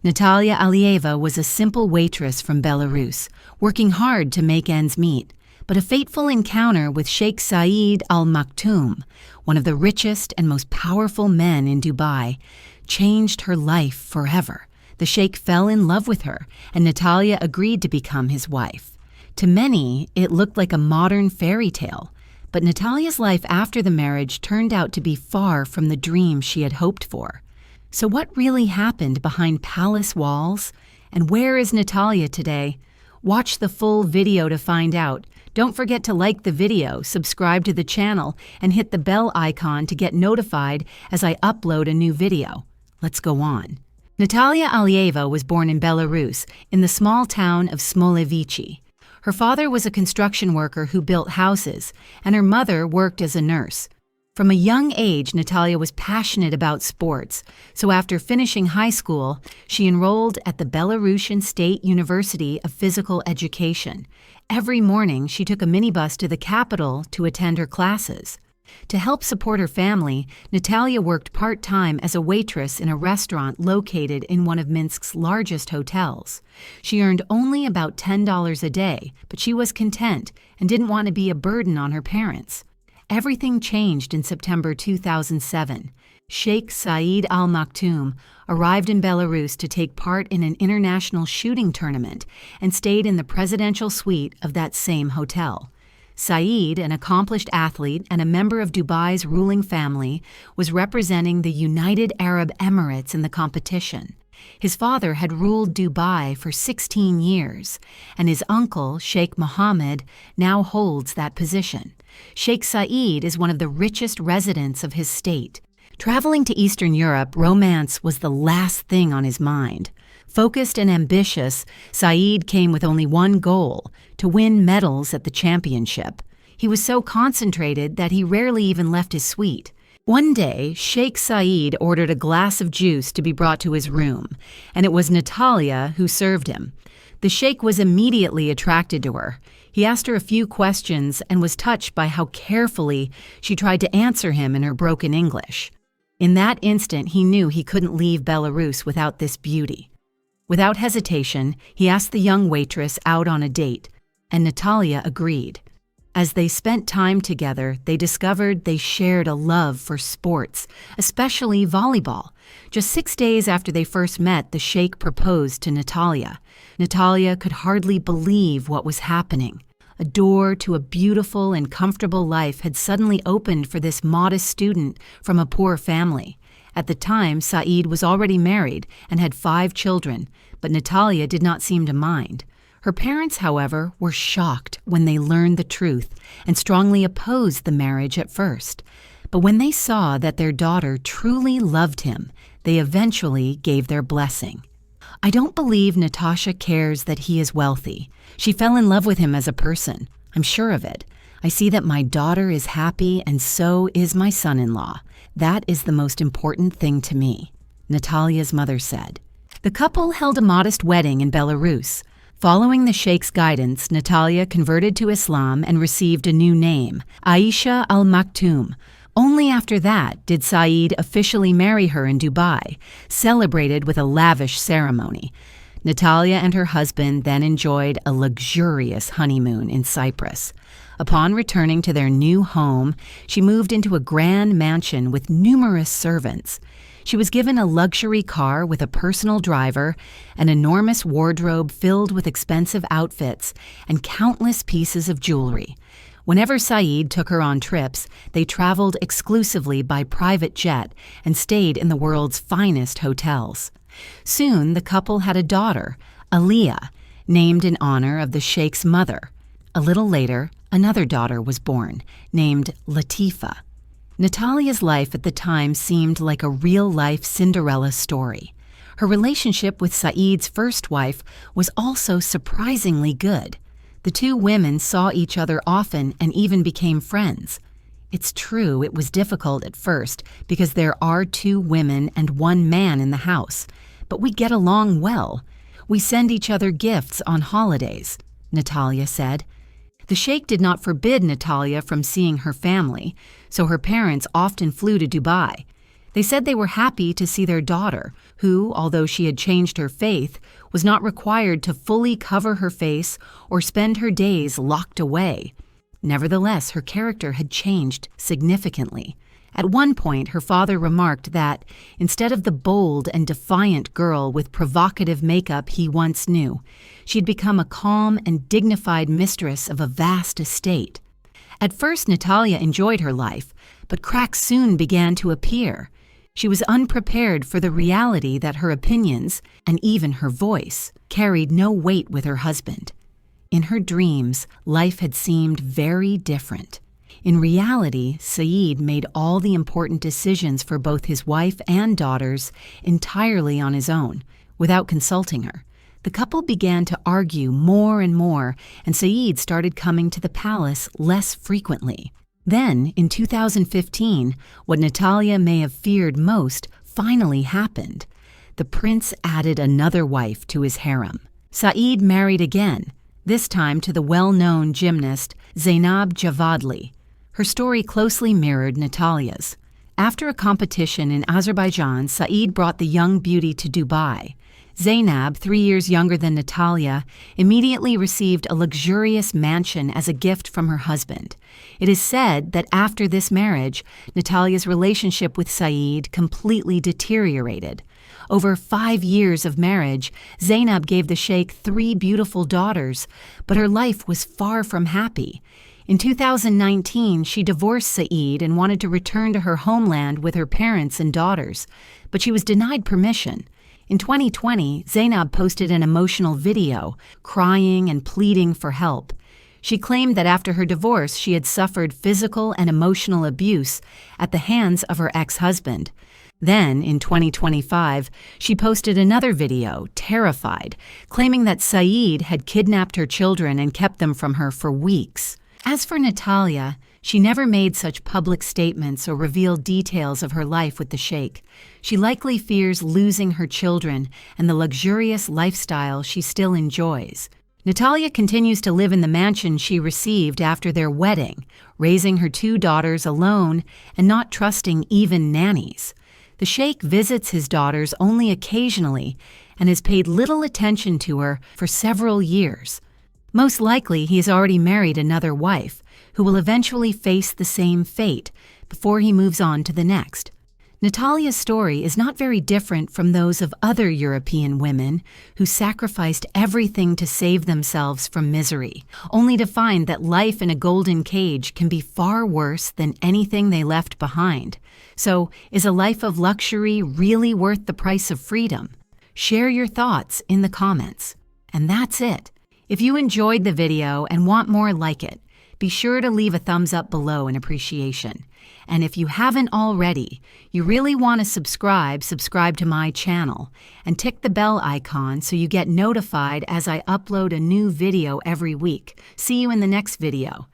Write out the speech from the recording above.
Natalia Alieva was a simple waitress from Belarus, working hard to make ends meet. But a fateful encounter with Sheikh Saeed Al Maktoum, one of the richest and most powerful men in Dubai, changed her life forever. The sheikh fell in love with her, and Natalia agreed to become his wife. To many, it looked like a modern fairy tale, but Natalia's life after the marriage turned out to be far from the dream she had hoped for. So what really happened behind palace walls? And where is Natalia today? Watch the full video to find out. Don't forget to like the video, subscribe to the channel, and hit the bell icon to get notified as I upload a new video. Let's go on. Natalia Alieva was born in Belarus, in the small town of Smolevici. Her father was a construction worker who built houses, and her mother worked as a nurse. From a young age, Natalia was passionate about sports, so after finishing high school, she enrolled at the Belarusian State University of Physical Education. Every morning, she took a minibus to the capital to attend her classes. To help support her family, Natalia worked part-time as a waitress in a restaurant located in one of Minsk's largest hotels. She earned only about $10 a day, but she was content and didn't want to be a burden on her parents. Everything changed in September 2007. Sheikh Saeed Al Maktoum arrived in Belarus to take part in an international shooting tournament and stayed in the presidential suite of that same hotel. Saeed, an accomplished athlete and a member of Dubai's ruling family, was representing the United Arab Emirates in the competition. His father had ruled Dubai for 16 years, and his uncle, Sheikh Mohammed, now holds that position. Sheikh Saeed is one of the richest residents of his state. Traveling to Eastern Europe, romance was the last thing on his mind. Focused and ambitious, Saeed came with only one goal: to win medals at the championship. He was so concentrated that he rarely even left his suite. One day, Sheikh Saeed ordered a glass of juice to be brought to his room, and it was Natalia who served him. The sheikh was immediately attracted to her. He asked her a few questions and was touched by how carefully she tried to answer him in her broken English. In that instant, he knew he couldn't leave Belarus without this beauty. Without hesitation, he asked the young waitress out on a date, and Natalia agreed. As they spent time together, they discovered they shared a love for sports, especially volleyball. Just 6 days after they first met, the sheikh proposed to Natalia. Natalia could hardly believe what was happening. A door to a beautiful and comfortable life had suddenly opened for this modest student from a poor family. At the time, Saeed was already married and had 5 children, but Natalia did not seem to mind. Her parents, however, were shocked when they learned the truth and strongly opposed the marriage at first. But when they saw that their daughter truly loved him, they eventually gave their blessing. I don't believe Natasha cares that he is wealthy. She fell in love with him as a person. I'm sure of it. I see that my daughter is happy, and so is my son-in-law. That is the most important thing to me, Natalia's mother said. The couple held a modest wedding in Belarus. Following the sheikh's guidance, Natalia converted to Islam and received a new name, Aisha Al Maktoum. Only after that did Saeed officially marry her in Dubai, celebrated with a lavish ceremony. Natalia and her husband then enjoyed a luxurious honeymoon in Cyprus. Upon returning to their new home, she moved into a grand mansion with numerous servants. She was given a luxury car with a personal driver, an enormous wardrobe filled with expensive outfits, and countless pieces of jewelry. Whenever Saeed took her on trips, they traveled exclusively by private jet and stayed in the world's finest hotels. Soon, the couple had a daughter, Aliya, named in honor of the sheikh's mother. A little later, another daughter was born, named Latifa. Natalia's life at the time seemed like a real-life Cinderella story. Her relationship with Saeed's first wife was also surprisingly good. The two women saw each other often and even became friends. It's true it was difficult at first because there are 2 women and 1 man in the house, but we get along well. We send each other gifts on holidays, Natalia said. The sheikh did not forbid Natalia from seeing her family, so her parents often flew to Dubai. They said they were happy to see their daughter, who, although she had changed her faith, was not required to fully cover her face or spend her days locked away. Nevertheless, her character had changed significantly. At one point, her father remarked that, instead of the bold and defiant girl with provocative makeup he once knew, she'd become a calm and dignified mistress of a vast estate. At first, Natalia enjoyed her life, but cracks soon began to appear. She was unprepared for the reality that her opinions, and even her voice, carried no weight with her husband. In her dreams, life had seemed very different. In reality, Saeed made all the important decisions for both his wife and daughters entirely on his own, without consulting her. The couple began to argue more and more, and Saeed started coming to the palace less frequently. Then, in 2015, what Natalia may have feared most finally happened. The prince added another wife to his harem. Saeed married again, this time to the well-known gymnast Zainab Javadli. Her story closely mirrored Natalia's. After a competition in Azerbaijan, Saeed brought the young beauty to Dubai. Zainab, 3 years younger than Natalia, immediately received a luxurious mansion as a gift from her husband. It is said that after this marriage, Natalia's relationship with Saeed completely deteriorated. Over 5 years of marriage, Zainab gave the sheikh 3 beautiful daughters, but her life was far from happy. In 2019, she divorced Saeed and wanted to return to her homeland with her parents and daughters, but she was denied permission. In 2020, Zainab posted an emotional video, crying and pleading for help. She claimed that after her divorce, she had suffered physical and emotional abuse at the hands of her ex-husband. Then, in 2025, she posted another video, terrified, claiming that Saeed had kidnapped her children and kept them from her for weeks. As for Natalia, she never made such public statements or revealed details of her life with the sheikh. She likely fears losing her children and the luxurious lifestyle she still enjoys. Natalia continues to live in the mansion she received after their wedding, raising her 2 daughters alone and not trusting even nannies. The sheikh visits his daughters only occasionally and has paid little attention to her for several years. Most likely, he has already married another wife, who will eventually face the same fate before he moves on to the next. Natalia's story is not very different from those of other European women who sacrificed everything to save themselves from misery, only to find that life in a golden cage can be far worse than anything they left behind. So, is a life of luxury really worth the price of freedom? Share your thoughts in the comments. And that's it. If you enjoyed the video and want more like it, be sure to leave a thumbs up below in appreciation. And if you haven't already, you really want to subscribe to my channel and tick the bell icon so you get notified as I upload a new video every week. See you in the next video.